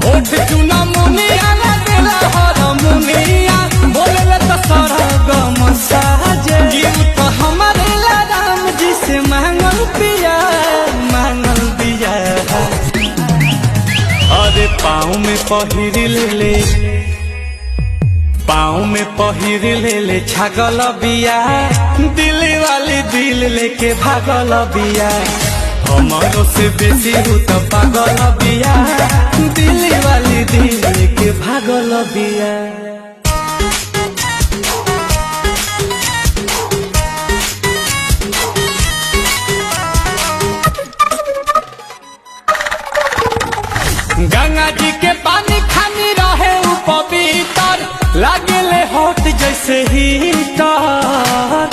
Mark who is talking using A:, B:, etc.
A: होठ चुना मुनिया लगेला हारमोनिया बोलेला तो सरगम साजे गीत तो हमारे ला राम जी से मांगल पिया अरे पाँव में पहिर ले छागल बिया दिल्ली वाली दिल लेके भागल बिया हमारो से बेसी हो तो पागल बिया दिल्ली वाली दिल लेके भागल बिया। गंगा जी के पानी खानी रहे पवित्र लागेले होट जैसे हीटर